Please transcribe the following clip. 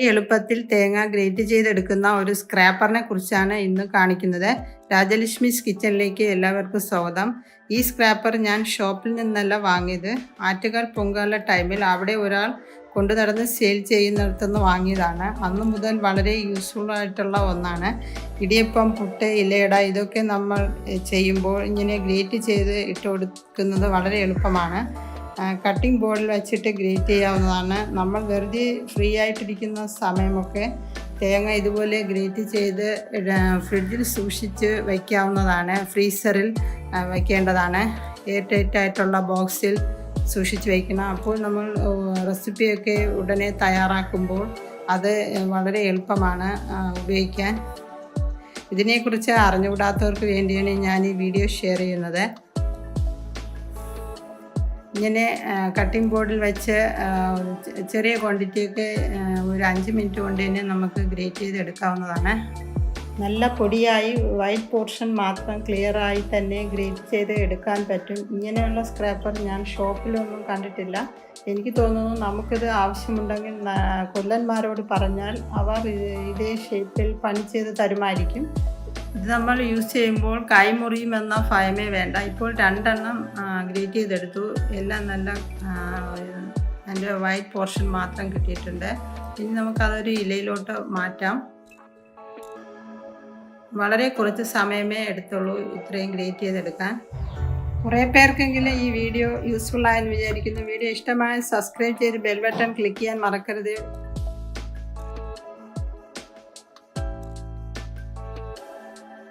ഈ എളുപ്പത്തിൽ തേങ്ങ ഗ്രേറ്റ് ചെയ്തെടുക്കുന്ന ഒരു സ്ക്രാപ്പറിനെ കുറിച്ചാണ് ഇന്ന് കാണിക്കുന്നത്. രാജലക്ഷ്മീസ് കിച്ചണിലേക്ക് എല്ലാവർക്കും സ്വാഗതം. ഈ സ്ക്രാപ്പർ ഞാൻ ഷോപ്പിൽ നിന്നല്ല വാങ്ങിയത്. ആറ്റുകാൽ പൊങ്കാല ടൈമിൽ അവിടെ ഒരാൾ കൊണ്ടു നടന്ന് സെയിൽ ചെയ്യുന്നിടത്തുനിന്ന് വാങ്ങിയതാണ്. അന്ന് മുതൽ വളരെ യൂസ്ഫുൾ ആയിട്ടുള്ള ഒന്നാണ്. ഇടിയപ്പം, പുട്ട്, ഇലയട ഇതൊക്കെ നമ്മൾ ചെയ്യുമ്പോൾ ഇങ്ങനെ ഗ്രേറ്റ് ചെയ്ത് ഇട്ട് കൊടുക്കുന്നത് വളരെ എളുപ്പമാണ്. കട്ടിംഗ് ബോർഡിൽ വെച്ചിട്ട് ഗ്രേറ്റ് ചെയ്യാവുന്നതാണ്. നമ്മൾ വെറുതെ ഫ്രീ ആയിട്ടിരിക്കുന്ന സമയമൊക്കെ തേങ്ങ ഇതുപോലെ ഗ്രേറ്റ് ചെയ്ത് ഫ്രിഡ്ജിൽ സൂക്ഷിച്ച് വയ്ക്കാവുന്നതാണ്. ഫ്രീസറിൽ വയ്ക്കേണ്ടതാണ്. എയർ ടൈറ്റ് ആയിട്ടുള്ള ബോക്സിൽ സൂക്ഷിച്ച് വയ്ക്കണം. അപ്പോൾ നമ്മൾ റെസിപ്പിയൊക്കെ ഉടനെ തയ്യാറാക്കുമ്പോൾ അത് വളരെ എളുപ്പമാണ് ഉപയോഗിക്കാൻ. ഇതിനെക്കുറിച്ച് അറിഞ്ഞുകൂടാത്തവർക്ക് വേണ്ടിയാണ് ഞാൻ ഈ വീഡിയോ ഷെയർ ചെയ്യുന്നത്. ഇങ്ങനെ കട്ടിംഗ് ബോർഡിൽ വെച്ച് ചെറിയ ക്വാണ്ടിറ്റിയൊക്കെ ഒരു 5 മിനിറ്റ് കൊണ്ട് തന്നെ നമുക്ക് ഗ്രേറ്റ് ചെയ്തെടുക്കാവുന്നതാണ്. നല്ല പൊടിയായി വൈറ്റ് പോർഷൻ മാത്രം ക്ലിയറായി തന്നെ ഗ്രേറ്റ് ചെയ്ത് എടുക്കാൻ പറ്റും. ഇങ്ങനെയുള്ള സ്ക്രാപ്പർ ഞാൻ ഷോപ്പിലൊന്നും കണ്ടിട്ടില്ല. എനിക്ക് തോന്നുന്നു നമുക്കിത് ആവശ്യമുണ്ടെങ്കിൽ കൊല്ലന്മാരോട് പറഞ്ഞാൽ അവർ ഇതേ ഷേപ്പിൽ പണി ചെയ്ത് തരുമായിരിക്കും. ഇത് നമ്മൾ യൂസ് ചെയ്യുമ്പോൾ കൈ മുറിയുമെന്ന ഭയമേ വേണ്ട. ഇപ്പോൾ 2 എണ്ണം ഗ്രേറ്റ് ചെയ്തെടുത്തു. എല്ലാം നല്ല അതിൻ്റെ വൈറ്റ് പോർഷൻ മാത്രം കിട്ടിയിട്ടുണ്ട്. ഇനി നമുക്കതൊരു ഇലയിലോട്ട് മാറ്റാം. വളരെ കുറച്ച് സമയമേ എടുത്തുള്ളൂ ഇത്രയും ഗ്രേറ്റ് ചെയ്തെടുക്കാൻ. കുറേ പേർക്കെങ്കിലും ഈ വീഡിയോ യൂസ്ഫുൾ ആയെന്ന് വിചാരിക്കുന്നു. വീഡിയോ ഇഷ്ടമായ സബ്സ്ക്രൈബ് ചെയ്ത് ബെൽ ബട്ടൺ ക്ലിക്ക് ചെയ്യാൻ മറക്കരുത്.